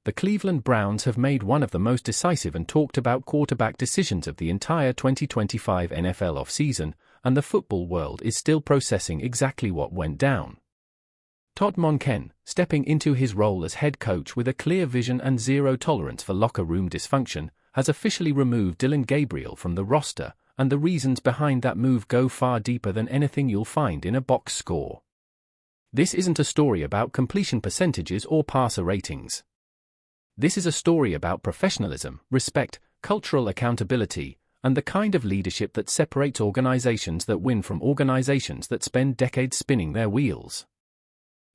The Cleveland Browns have made one of the most decisive and talked about quarterback decisions of the entire 2025 NFL offseason, and the football world is still processing exactly what went down. Todd Monken, stepping into his role as head coach with a clear vision and zero tolerance for locker room dysfunction, has officially removed Dillon Gabriel from the roster, and the reasons behind that move go far deeper than anything you'll find in a box score. This isn't a story about completion percentages or passer ratings. This is a story about professionalism, respect, cultural accountability, and the kind of leadership that separates organizations that win from organizations that spend decades spinning their wheels.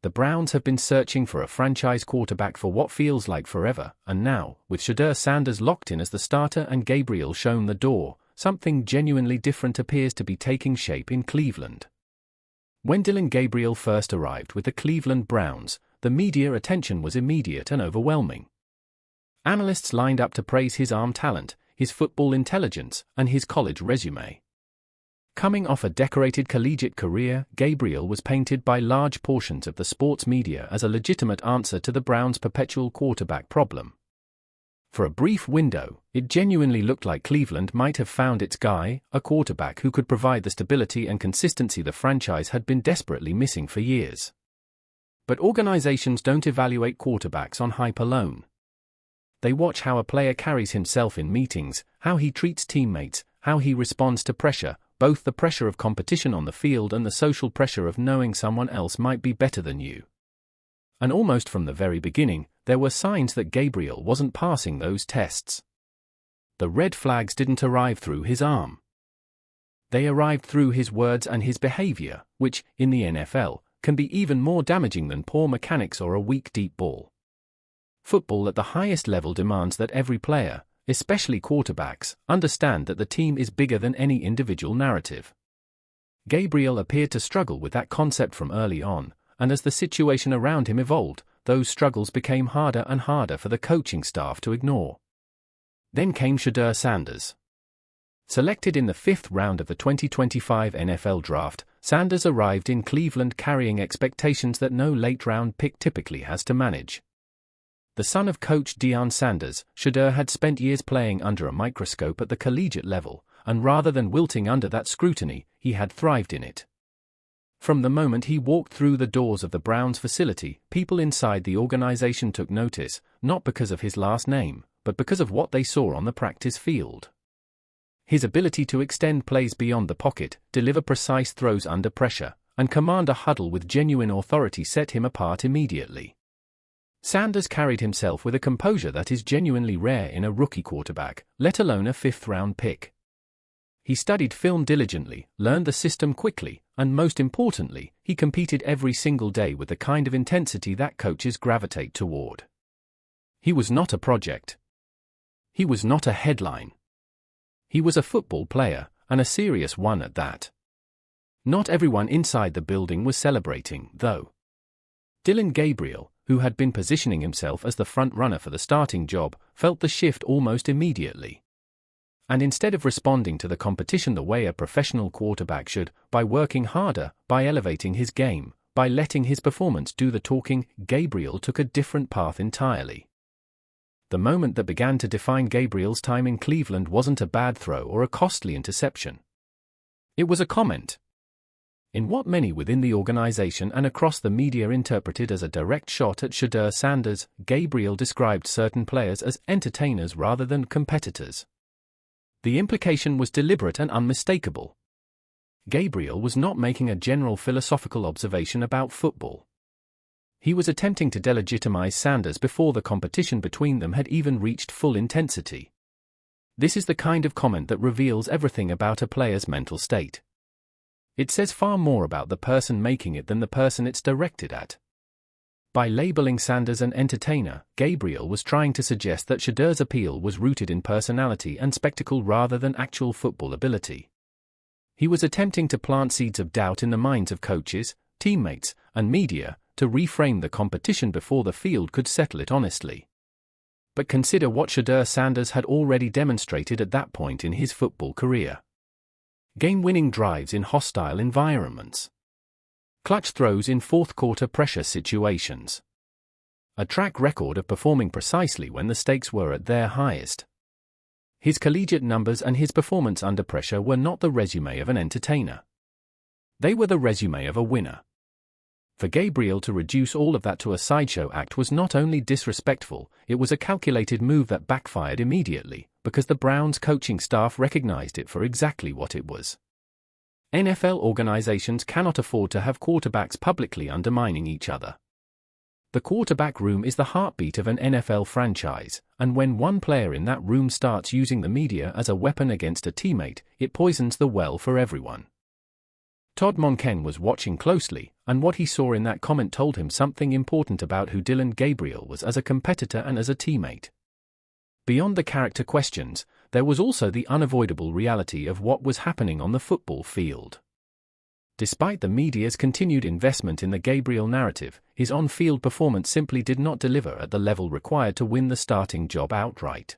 The Browns have been searching for a franchise quarterback for what feels like forever, and now, with Shedeur Sanders locked in as the starter and Gabriel shown the door, something genuinely different appears to be taking shape in Cleveland. When Dillon Gabriel first arrived with the Cleveland Browns, the media attention was immediate and overwhelming. Analysts lined up to praise his arm talent, his football intelligence, and his college resume. Coming off a decorated collegiate career, Gabriel was painted by large portions of the sports media as a legitimate answer to the Browns' perpetual quarterback problem. For a brief window, it genuinely looked like Cleveland might have found its guy, a quarterback who could provide the stability and consistency the franchise had been desperately missing for years. But organizations don't evaluate quarterbacks on hype alone. They watch how a player carries himself in meetings, how he treats teammates, how he responds to pressure, both the pressure of competition on the field and the social pressure of knowing someone else might be better than you. And almost from the very beginning, there were signs that Gabriel wasn't passing those tests. The red flags didn't arrive through his arm. They arrived through his words and his behavior, which, in the NFL, can be even more damaging than poor mechanics or a weak deep ball. Football at the highest level demands that every player, especially quarterbacks, understand that the team is bigger than any individual narrative. Gabriel appeared to struggle with that concept from early on, and as the situation around him evolved, those struggles became harder and harder for the coaching staff to ignore. Then came Shedeur Sanders. Selected in the 5th round of the 2025 NFL Draft, Sanders arrived in Cleveland carrying expectations that no late-round pick typically has to manage. The son of coach Deion Sanders, Shedeur had spent years playing under a microscope at the collegiate level, and rather than wilting under that scrutiny, he had thrived in it. From the moment he walked through the doors of the Browns facility, people inside the organization took notice, not because of his last name, but because of what they saw on the practice field. His ability to extend plays beyond the pocket, deliver precise throws under pressure, and command a huddle with genuine authority set him apart immediately. Sanders carried himself with a composure that is genuinely rare in a rookie quarterback, let alone a 5th-round pick. He studied film diligently, learned the system quickly, and most importantly, he competed every single day with the kind of intensity that coaches gravitate toward. He was not a project. He was not a headline. He was a football player, and a serious one at that. Not everyone inside the building was celebrating, though. Dillon Gabriel, who had been positioning himself as the front-runner for the starting job, felt the shift almost immediately. And instead of responding to the competition the way a professional quarterback should, by working harder, by elevating his game, by letting his performance do the talking, Gabriel took a different path entirely. The moment that began to define Gabriel's time in Cleveland wasn't a bad throw or a costly interception. It was a comment. In what many within the organization and across the media interpreted as a direct shot at Shedeur Sanders, Gabriel described certain players as entertainers rather than competitors. The implication was deliberate and unmistakable. Gabriel was not making a general philosophical observation about football. He was attempting to delegitimize Sanders before the competition between them had even reached full intensity. This is the kind of comment that reveals everything about a player's mental state. It says far more about the person making it than the person it's directed at. By labeling Sanders an entertainer, Gabriel was trying to suggest that Shedeur's appeal was rooted in personality and spectacle rather than actual football ability. He was attempting to plant seeds of doubt in the minds of coaches, teammates, and media, to reframe the competition before the field could settle it honestly. But consider what Shedeur Sanders had already demonstrated at that point in his football career. Game-winning drives in hostile environments. Clutch throws in fourth-quarter pressure situations. a track record of performing precisely when the stakes were at their highest. His collegiate numbers and his performance under pressure were not the resume of an entertainer. They were the resume of a winner. For Gabriel to reduce all of that to a sideshow act was not only disrespectful, it was a calculated move that backfired immediately, because the Browns' coaching staff recognized it for exactly what it was. NFL organizations cannot afford to have quarterbacks publicly undermining each other. The quarterback room is the heartbeat of an NFL franchise, and when one player in that room starts using the media as a weapon against a teammate, it poisons the well for everyone. Todd Monken was watching closely, and what he saw in that comment told him something important about who Dillon Gabriel was as a competitor and as a teammate. Beyond the character questions, there was also the unavoidable reality of what was happening on the football field. Despite the media's continued investment in the Gabriel narrative, his on-field performance simply did not deliver at the level required to win the starting job outright.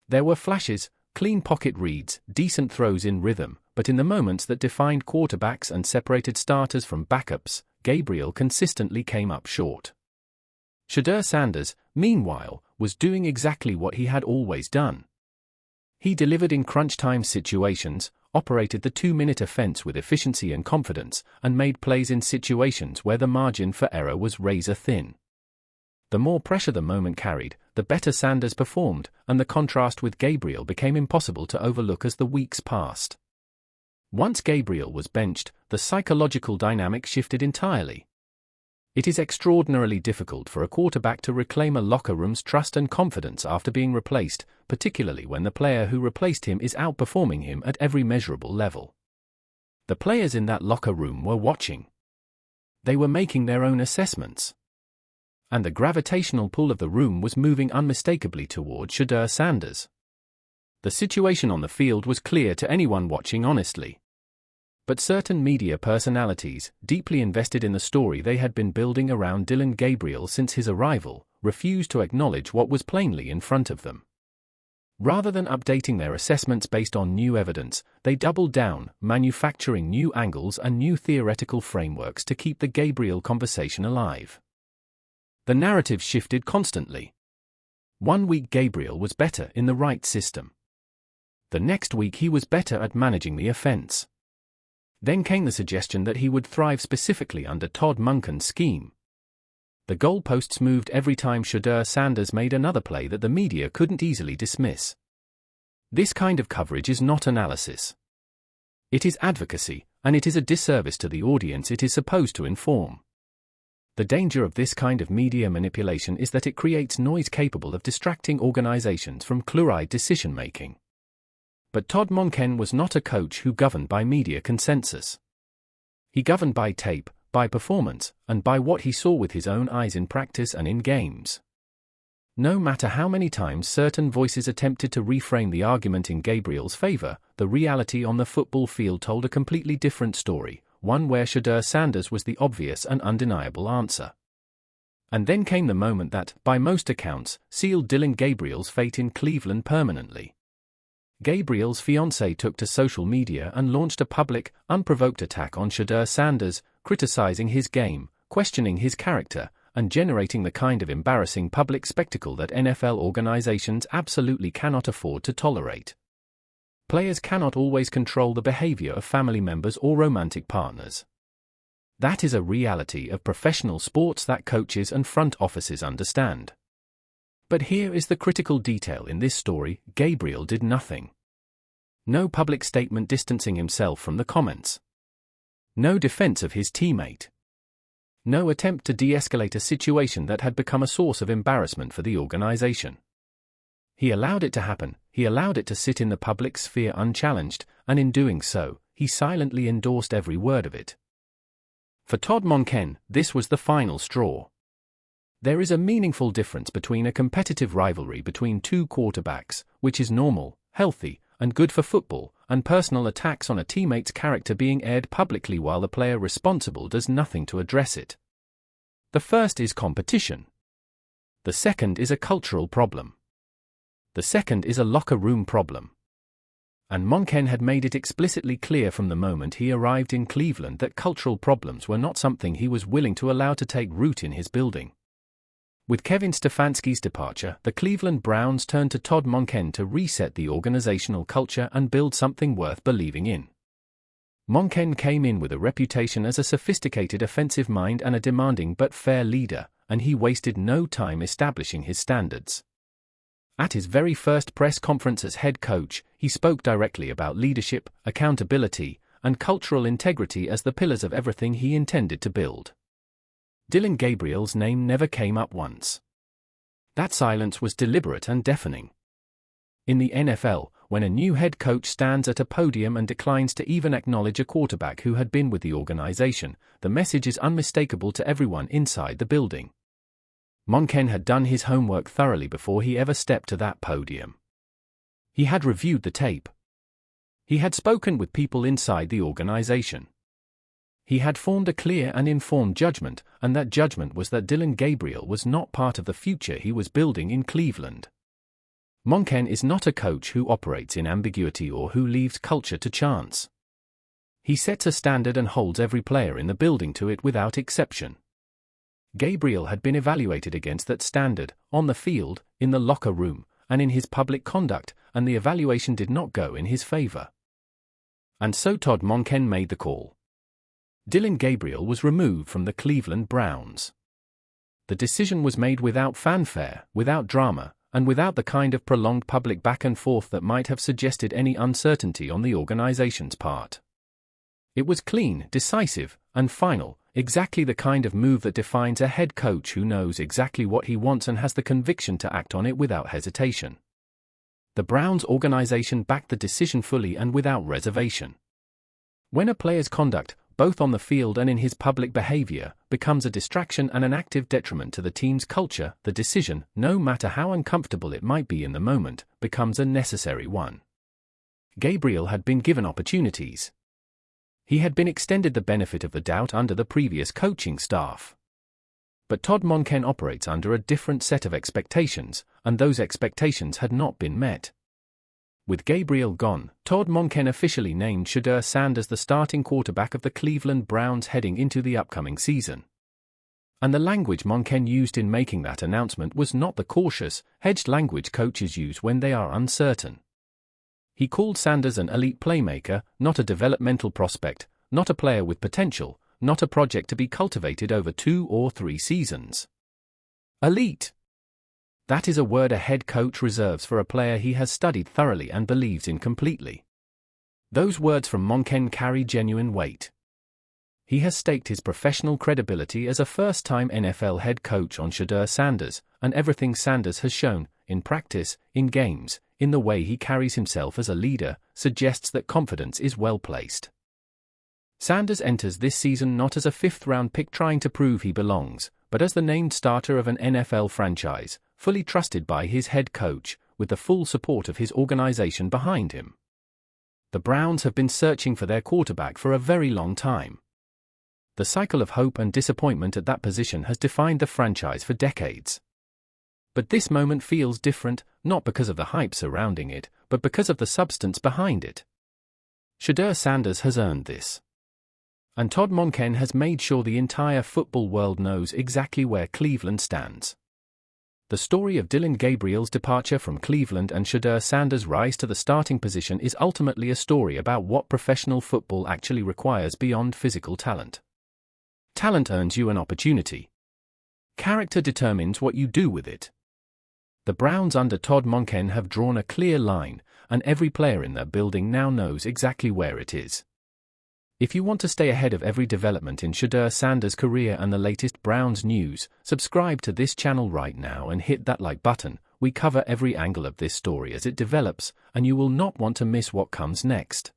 There were flashes, clean pocket reads, decent throws in rhythm, but in the moments that defined quarterbacks and separated starters from backups, Gabriel consistently came up short. Shedeur Sanders, meanwhile, was doing exactly what he had always done. He delivered in crunch-time situations, operated the 2-minute offense with efficiency and confidence, and made plays in situations where the margin for error was razor-thin. The more pressure the moment carried, the better Sanders performed, and the contrast with Gabriel became impossible to overlook as the weeks passed. Once Gabriel was benched, the psychological dynamic shifted entirely. It is extraordinarily difficult for a quarterback to reclaim a locker room's trust and confidence after being replaced, particularly when the player who replaced him is outperforming him at every measurable level. The players in that locker room were watching. They were making their own assessments. And the gravitational pull of the room was moving unmistakably toward Shedeur Sanders. The situation on the field was clear to anyone watching honestly. But certain media personalities, deeply invested in the story they had been building around Dillon Gabriel since his arrival, refused to acknowledge what was plainly in front of them. Rather than updating their assessments based on new evidence, they doubled down, manufacturing new angles and new theoretical frameworks to keep the Gabriel conversation alive. The narrative shifted constantly. One week Gabriel was better in the right system. The next week he was better at managing the offense. Then came the suggestion that he would thrive specifically under Todd Monken's scheme. The goalposts moved every time Shedeur Sanders made another play that the media couldn't easily dismiss. This kind of coverage is not analysis. It is advocacy, and it is a disservice to the audience it is supposed to inform. The danger of this kind of media manipulation is that it creates noise capable of distracting organizations from clear-eyed decision-making. But Todd Monken was not a coach who governed by media consensus. He governed by tape, by performance, and by what he saw with his own eyes in practice and in games. No matter how many times certain voices attempted to reframe the argument in Gabriel's favor, the reality on the football field told a completely different story, one where Shedeur Sanders was the obvious and undeniable answer. And then came the moment that, by most accounts, sealed Dillon Gabriel's fate in Cleveland permanently. Gabriel's fiancée took to social media and launched a public, unprovoked attack on Shedeur Sanders, criticizing his game, questioning his character, and generating the kind of embarrassing public spectacle that NFL organizations absolutely cannot afford to tolerate. Players cannot always control the behavior of family members or romantic partners. That is a reality of professional sports that coaches and front offices understand. But here is the critical detail in this story: Gabriel did nothing. No public statement distancing himself from the comments. No defense of his teammate. No attempt to de-escalate a situation that had become a source of embarrassment for the organization. He allowed it to happen, he allowed it to sit in the public sphere unchallenged, and in doing so, he silently endorsed every word of it. For Todd Monken, this was the final straw. There is a meaningful difference between a competitive rivalry between two quarterbacks, which is normal, healthy, and good for football, and personal attacks on a teammate's character being aired publicly while the player responsible does nothing to address it. The first is competition. The second is a cultural problem. The second is a locker room problem. And Monken had made it explicitly clear from the moment he arrived in Cleveland that cultural problems were not something he was willing to allow to take root in his building. With Kevin Stefanski's departure, the Cleveland Browns turned to Todd Monken to reset the organizational culture and build something worth believing in. Monken came in with a reputation as a sophisticated offensive mind and a demanding but fair leader, and he wasted no time establishing his standards. At his very first press conference as head coach, he spoke directly about leadership, accountability, and cultural integrity as the pillars of everything he intended to build. Dillon Gabriel's name never came up once. That silence was deliberate and deafening. In the NFL, when a new head coach stands at a podium and declines to even acknowledge a quarterback who had been with the organization, the message is unmistakable to everyone inside the building. Monken had done his homework thoroughly before he ever stepped to that podium. He had reviewed the tape. He had spoken with people inside the organization. He had formed a clear and informed judgment, and that judgment was that Dillon Gabriel was not part of the future he was building in Cleveland. Monken is not a coach who operates in ambiguity or who leaves culture to chance. He sets a standard and holds every player in the building to it without exception. Gabriel had been evaluated against that standard, on the field, in the locker room, and in his public conduct, and the evaluation did not go in his favor. And so Todd Monken made the call. Dillon Gabriel was removed from the Cleveland Browns. The decision was made without fanfare, without drama, and without the kind of prolonged public back and forth that might have suggested any uncertainty on the organization's part. It was clean, decisive, and final, exactly the kind of move that defines a head coach who knows exactly what he wants and has the conviction to act on it without hesitation. The Browns organization backed the decision fully and without reservation. When a player's conduct, both on the field and in his public behavior, becomes a distraction and an active detriment to the team's culture, the decision, no matter how uncomfortable it might be in the moment, becomes a necessary one. Gabriel had been given opportunities. He had been extended the benefit of the doubt under the previous coaching staff. But Todd Monken operates under a different set of expectations, and those expectations had not been met. With Gabriel gone, Todd Monken officially named Shedeur Sanders the starting quarterback of the Cleveland Browns heading into the upcoming season. And the language Monken used in making that announcement was not the cautious, hedged language coaches use when they are uncertain. He called Sanders an elite playmaker, not a developmental prospect, not a player with potential, not a project to be cultivated over 2 or 3 seasons. Elite. That is a word a head coach reserves for a player he has studied thoroughly and believes in completely. Those words from Monken carry genuine weight. He has staked his professional credibility as a first-time NFL head coach on Shedeur Sanders, and everything Sanders has shown, in practice, in games, in the way he carries himself as a leader, suggests that confidence is well placed. Sanders enters this season not as a 5th-round pick trying to prove he belongs, but as the named starter of an NFL franchise, fully trusted by his head coach, with the full support of his organization behind him. The Browns have been searching for their quarterback for a very long time. The cycle of hope and disappointment at that position has defined the franchise for decades. But this moment feels different, not because of the hype surrounding it, but because of the substance behind it. Shedeur Sanders has earned this. And Todd Monken has made sure the entire football world knows exactly where Cleveland stands. The story of Dillon Gabriel's departure from Cleveland and Shedeur Sanders' rise to the starting position is ultimately a story about what professional football actually requires beyond physical talent. Talent earns you an opportunity. Character determines what you do with it. The Browns under Todd Monken have drawn a clear line, and every player in their building now knows exactly where it is. If you want to stay ahead of every development in Shedeur Sanders' career and the latest Browns news, subscribe to this channel right now and hit that like button. We cover every angle of this story as it develops, and you will not want to miss what comes next.